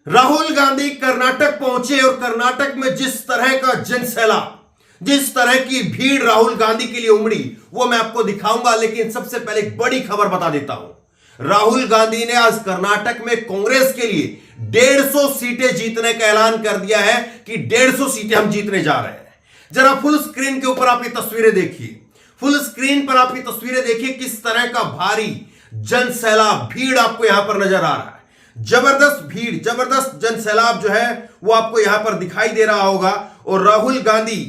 राहुल गांधी कर्नाटक पहुंचे और कर्नाटक में जिस तरह का जनसैलाब, जिस तरह की भीड़ राहुल गांधी के लिए उमड़ी, वो मैं आपको दिखाऊंगा। लेकिन सबसे पहले एक बड़ी खबर बता देता हूं। राहुल गांधी ने आज कर्नाटक में कांग्रेस के लिए 150 सीटें जीतने का ऐलान कर दिया है कि 150 सीटें हम जीतने जा रहे हैं। जरा फुल स्क्रीन के ऊपर आप ये तस्वीरें देखिए, फुल स्क्रीन पर आप ये तस्वीरें देखिए, किस तरह का भारी जनसैलाब, भीड़ आपको यहां पर नजर आ रहा है। जबरदस्त भीड़, जबरदस्त जनसैलाब जो है वो आपको यहां पर दिखाई दे रहा होगा। और राहुल गांधी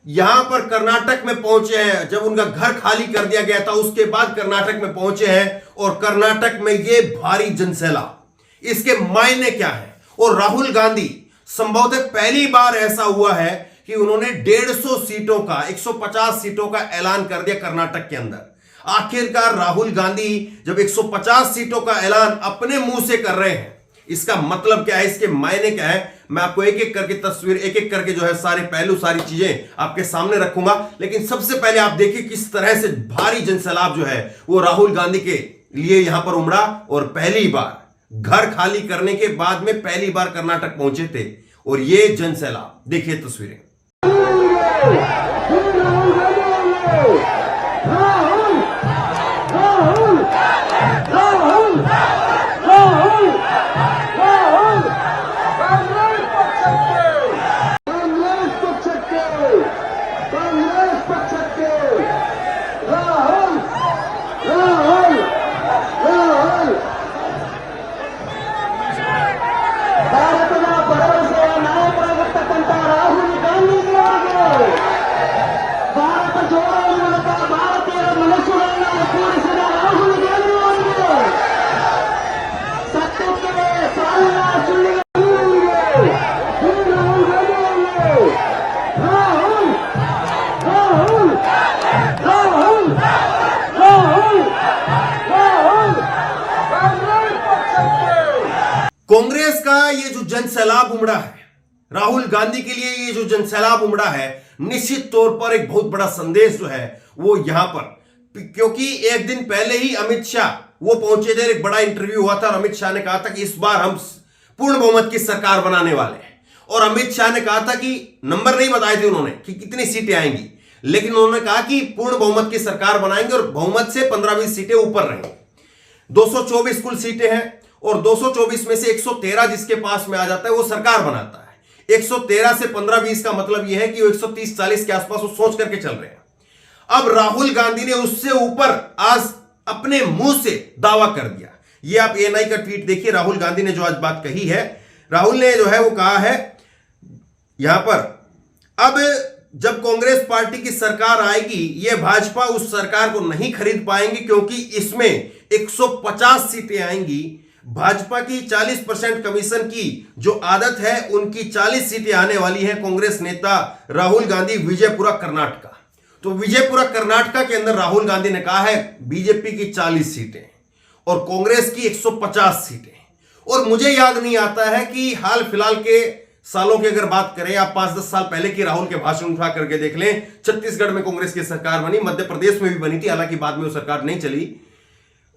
यहां पर कर्नाटक में पहुंचे हैं। जब उनका घर खाली कर दिया गया था उसके बाद कर्नाटक में पहुंचे हैं और कर्नाटक में ये भारी जनसैलाब, इसके मायने क्या है। और राहुल गांधी संभवतः पहली बार ऐसा हुआ है कि उन्होंने 150 सीटों का, 150 सीटों का ऐलान कर दिया कर्नाटक के अंदर। आखिरकार राहुल गांधी जब 150 सीटों का ऐलान अपने मुंह से कर रहे हैं, इसका मतलब क्या है, इसके मायने क्या है, मैं आपको एक एक करके तस्वीर, एक एक करके जो है सारे पहलू, सारी चीजें आपके सामने रखूंगा। लेकिन सबसे पहले आप देखिए किस तरह से भारी जनसैलाब जो है वो राहुल गांधी के लिए यहां पर उमड़ा। और पहली बार घर खाली करने के बाद में पहली बार कर्नाटक पहुंचे थे और ये जनसैलाब, देखिए तस्वीरें। कांग्रेस का ये जो जनसैलाब उमड़ा है, राहुल गांधी के लिए ये जो जनसैलाब उमड़ा है, निश्चित तौर पर एक बहुत बड़ा संदेश जो है वो यहां पर, क्योंकि एक दिन पहले ही अमित शाह वो पहुंचे थे, एक बड़ा इंटरव्यू हुआ था और अमित शाह ने कहा था कि इस बार हम पूर्ण बहुमत की सरकार बनाने वाले हैं। और अमित शाह ने कहा था कि नंबर नहीं बताए थे उन्होंने कि कितनी सीटें आएंगी, लेकिन उन्होंने कहा कि पूर्ण बहुमत की सरकार बनाएंगे और बहुमत से 15-20 सीटें ऊपर रहेंगी। 224 कुल सीटें हैं और 224 में से 113 जिसके पास में आ जाता है वो सरकार बनाता है। 113 से 15-20 का मतलब यह है कि वो 130-40 के आसपास वो सोच करके चल रहे हैं। अब राहुल गांधी ने उससे ऊपर आज अपने मुंह से दावा कर दिया। ये आप एएनआई का ट्वीट देखिए, राहुल गांधी ने जो आज बात कही है, राहुल ने जो है वो कहा है यहां पर, अब जब कांग्रेस पार्टी की सरकार आएगी, यह भाजपा उस सरकार को नहीं खरीद पाएंगे क्योंकि इसमें 150 सीटें आएंगी। भाजपा की 40% कमीशन की जो आदत है, उनकी 40 सीटें आने वाली हैं। कांग्रेस नेता राहुल गांधी, विजयपुरा कर्नाटका। तो विजयपुरा कर्नाटका के अंदर राहुल गांधी ने कहा है बीजेपी की 40 सीटें और कांग्रेस की 150 सीटें। और मुझे याद नहीं आता है कि हाल फिलहाल के सालों की अगर बात करें, आप 5-10 साल पहले की राहुल के भाषण उठा करके देख लें। छत्तीसगढ़ में कांग्रेस की सरकार बनी, मध्य प्रदेश में भी बनी थी, हालांकि बाद में वो सरकार नहीं चली,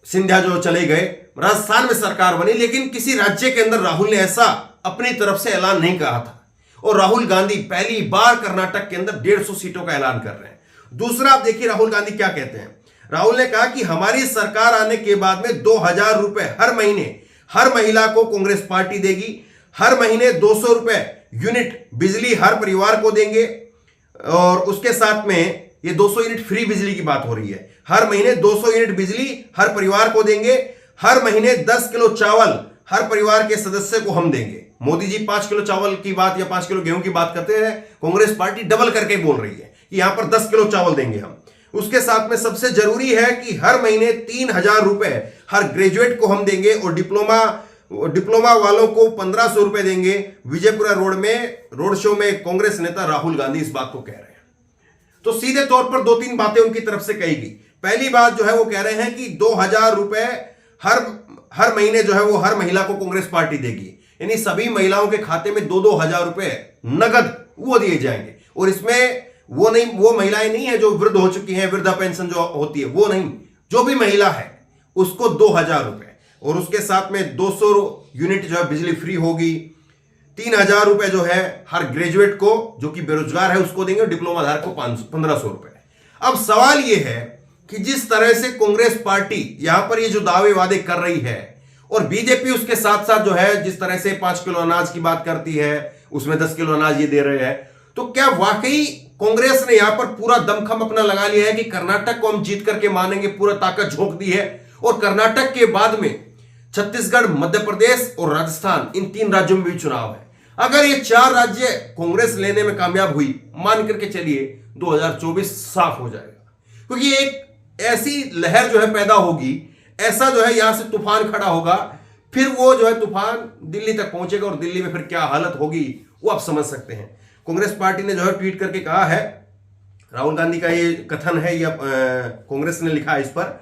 सिंधिया जो चले गए, राजस्थान में सरकार बनी, लेकिन किसी राज्य के अंदर राहुल ने ऐसा अपनी तरफ से ऐलान नहीं कहा था। और राहुल गांधी पहली बार कर्नाटक के अंदर 150 सीटों का ऐलान कर रहे हैं। दूसरा आप देखिए राहुल गांधी क्या कहते हैं। राहुल ने कहा कि हमारी सरकार आने के बाद में 2000 रुपए हर महीने हर महिला को कांग्रेस पार्टी देगी। हर महीने 200 रुपए यूनिट बिजली हर परिवार को देंगे और उसके साथ में ये 200 यूनिट फ्री बिजली की बात हो रही है। हर महीने 200 यूनिट बिजली हर परिवार को देंगे। हर महीने 10 किलो चावल हर परिवार के सदस्य को हम देंगे। मोदी जी 5 किलो चावल की बात या 5 किलो गेहूं की बात करते हैं, कांग्रेस पार्टी डबल करके बोल रही है कि यहां पर 10 किलो चावल देंगे हम। उसके साथ में सबसे जरूरी है कि हर महीने 3000 रुपए हर ग्रेजुएट को हम देंगे और डिप्लोमा वालों को 1500 रुपए देंगे। विजयपुरा रोड शो में कांग्रेस नेता राहुल गांधी इस बात को कह रहे हैं। तो सीधे तौर पर 2-3 बातें उनकी तरफ से कही गई। पहली बात जो है वो कह रहे हैं कि 2000 रुपए हर महीने जो है वो हर महिला को कांग्रेस पार्टी देगी, यानी सभी महिलाओं के खाते में 2-2 हजार रुपए नगद वो दिए जाएंगे। और इसमें वो महिलाएं नहीं है जो वृद्ध हो चुकी हैं, वृद्धा पेंशन जो होती है वो नहीं, जो भी महिला है उसको 2000 रुपए। और उसके साथ में 200 यूनिट जो है बिजली फ्री होगी। 3,000 रुपए जो है हर ग्रेजुएट को जो कि बेरोजगार है उसको देंगे, और डिप्लोमा धारक को 1500 रुपए। अब सवाल यह है कि जिस तरह से कांग्रेस पार्टी यहां पर ये जो दावे वादे कर रही है और बीजेपी उसके साथ साथ जो है जिस तरह से 5 किलो अनाज की बात करती है, उसमें 10 किलो अनाज ये दे रहे हैं, तो क्या वाकई कांग्रेस ने यहां पर पूरा दमखम अपना लगा लिया है कि कर्नाटक को हम जीत करके मानेंगे, पूरा ताकत झोंक दी है, और कर्नाटक के बाद में छत्तीसगढ़, मध्य प्रदेश और राजस्थान, इन 3 राज्यों में भी चुनाव है। अगर ये 4 राज्य कांग्रेस लेने में कामयाब हुई, मान करके चलिए 2024 साफ हो जाएगा, क्योंकि एक ऐसी लहर जो है पैदा होगी, ऐसा जो है यहां से तूफान खड़ा होगा, फिर वो जो है तूफान दिल्ली तक पहुंचेगा, और दिल्ली में फिर क्या हालत होगी वो आप समझ सकते हैं। कांग्रेस पार्टी ने जो है ट्वीट करके कहा है, राहुल गांधी का ये कथन है, या कांग्रेस ने लिखा है इस पर,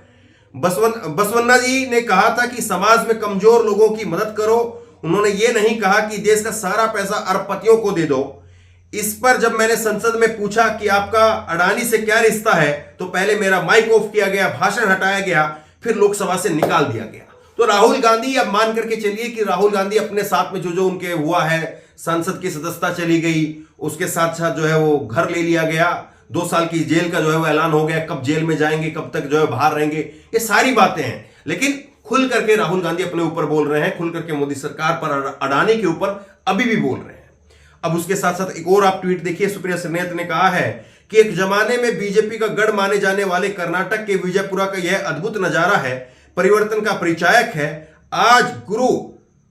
बसवन्ना जी ने कहा था कि समाज में कमजोर लोगों की मदद करो। उन्होंने ये नहीं कहा कि देश का सारा पैसा अरबपतियों को दे दो। इस पर जब मैंने संसद में पूछा कि आपका अडानी से क्या रिश्ता है, तो पहले मेरा माइक ऑफ किया गया, भाषण हटाया गया, फिर लोकसभा से निकाल दिया गया। तो राहुल गांधी, अब मान करके चलिए कि राहुल गांधी अपने साथ में जो उनके हुआ है, संसद की सदस्यता चली गई, उसके साथ साथ जो है वो घर ले लिया गया, 2 साल की जेल का जो है वो ऐलान हो गया, कब जेल में जाएंगे, कब तक जो है बाहर रहेंगे, ये सारी बातें हैं। लेकिन खुल करके राहुल गांधी अपने ऊपर बोल रहे हैं, खुल करके मोदी सरकार पर, अडानी के ऊपर अभी भी बोल रहे हैं। अब उसके साथ साथ एक और आप ट्वीट देखिए, सुप्रिया श्रीनेत ने कहा है कि एक जमाने में बीजेपी का गढ़ माने जाने वाले कर्नाटक के विजयपुरा का यह अद्भुत नजारा है, परिवर्तन का परिचायक है। आज गुरु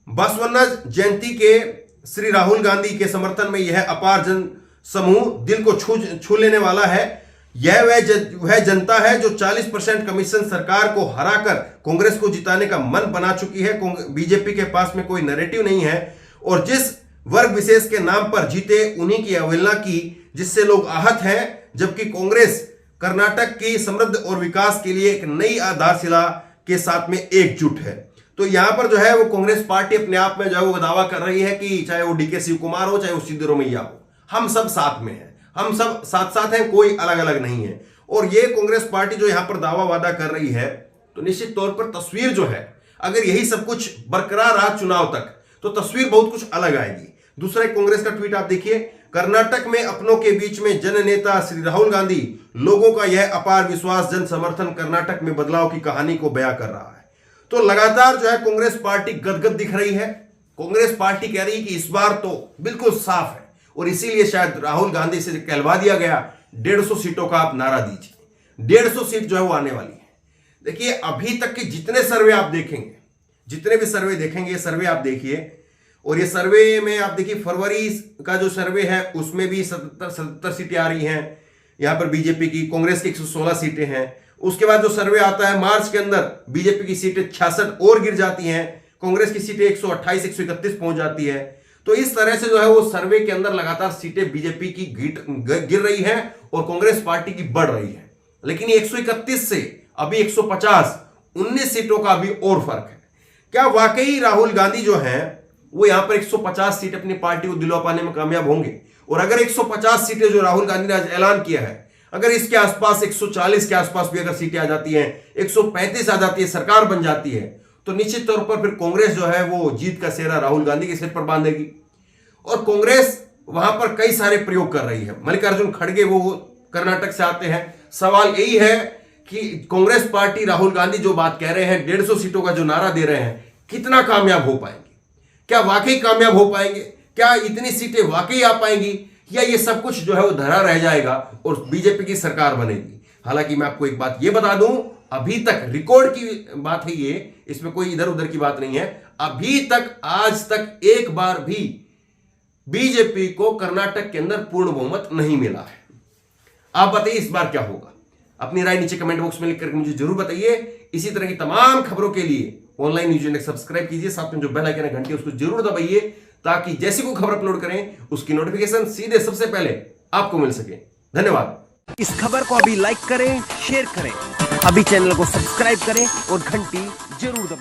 बसवन्ना जयंती के श्री राहुल गांधी के समर्थन में यह अपार जन समूह दिल को छू लेने वाला है। यह वह जनता है जो 40% कमीशन सरकार को हराकर कांग्रेस को जिताने का मन बना चुकी है। बीजेपी के पास में कोई नैरेटिव नहीं है, और जिस वर्ग विशेष के नाम पर जीते उन्हीं की अवहेलना की, जिससे लोग आहत हैं, जबकि कांग्रेस कर्नाटक की समृद्ध और विकास के लिए एक नई आधारशिला के साथ में एकजुट है। तो यहां पर जो है वो कांग्रेस पार्टी अपने आप में जो है वो दावा कर रही है कि चाहे वो डीके शिव कुमार हो, चाहे वो सिद्धरामैया हो, हम सब साथ में हैं, हम सब साथ साथ हैं, कोई अलग अलग नहीं है। और ये कांग्रेस पार्टी जो यहां पर दावा वादा कर रही है, तो निश्चित तौर पर तस्वीर जो है, अगर यही सब कुछ बरकरार रहा चुनाव तक, तो तस्वीर बहुत कुछ अलग आएगी। दूसरा एक कांग्रेस का ट्वीट आप देखिए, कर्नाटक में अपनों के बीच में जन नेता श्री राहुल गांधी, लोगों का यह अपार विश्वास, जन समर्थन कर्नाटक में बदलाव की कहानी को बयां कर रहा है। तो लगातार जो है कांग्रेस पार्टी गदगद दिख रही है। कांग्रेस पार्टी कह रही है कि इस बार तो बिल्कुल साफ है, और इसीलिए शायद राहुल गांधी से कहलवा दिया गया 150 सीटों का आप नारा दीजिए। 150 सीट जो है वो आने वाली है। देखिए अभी तक के जितने सर्वे आप देखेंगे, जितने भी सर्वे देखेंगे, ये सर्वे आप देखिए, और ये सर्वे में आप देखिए फरवरी का जो सर्वे है उसमें भी 77 सीटें आ रही हैं यहां पर बीजेपी की, कांग्रेस की 116 सीटें हैं। उसके बाद जो सर्वे आता है मार्च के अंदर, बीजेपी की सीटें 66 और गिर जाती हैं, कांग्रेस की सीटें 128 131 पहुंच जाती है। तो इस तरह से जो है वो सर्वे के अंदर लगातार सीटें बीजेपी की गिर रही हैं और कांग्रेस पार्टी की बढ़ रही है। लेकिन ये 131 से अभी 150, 19 सीटों का अभी और फर्क है। क्या वाकई राहुल गांधी जो है वो यहां पर 150 सीट अपनी पार्टी को दिलवा पाने में कामयाब होंगे? और अगर 150 सीटें जो राहुल गांधी ने आज ऐलान किया है, अगर इसके आसपास 140 के आसपास भी अगर सीटें आ जाती हैं, 135 आ जाती है, सरकार बन जाती है, तो निश्चित तौर पर फिर कांग्रेस जो है वो जीत का सेहरा राहुल गांधी के सिर पर बांधेगी। और कांग्रेस वहां पर कई सारे प्रयोग कर रही है। मल्लिकार्जुन खड़गे वो कर्नाटक से आते हैं। सवाल यही है कि कांग्रेस पार्टी, राहुल गांधी जो बात कह रहे हैं, 150 सीटों का जो नारा दे रहे हैं, कितना कामयाब हो पाएंगे? क्या वाकई कामयाब हो पाएंगे? क्या इतनी सीटें वाकई आ पाएंगी, या ये सब कुछ जो है वो धरा रह जाएगा और बीजेपी की सरकार बनेगी? हालांकि मैं आपको एक बात ये बता दूं, अभी तक रिकॉर्ड की बात है ये, इसमें कोई इधर उधर की बात नहीं है। अभी तक, आज तक एक बार भी बीजेपी को कर्नाटक के अंदर पूर्ण बहुमत नहीं मिला है। आप बताइए इस बार क्या होगा? अपनी राय नीचे कमेंट बॉक्स में लिख करके मुझे जरूर बताइए। इसी तरह की तमाम खबरों के लिए ऑनलाइन न्यूज इंडेक्स सब्सक्राइब कीजिए, साथ में जो बेल आइकन है घंटी उसको जरूर दबाइए, ताकि जैसी कोई खबर अपलोड करें उसकी नोटिफिकेशन सीधे सबसे पहले आपको मिल सके। धन्यवाद। इस खबर को अभी लाइक करें, शेयर करें, अभी चैनल को सब्सक्राइब करें और घंटी जरूर दबाएं।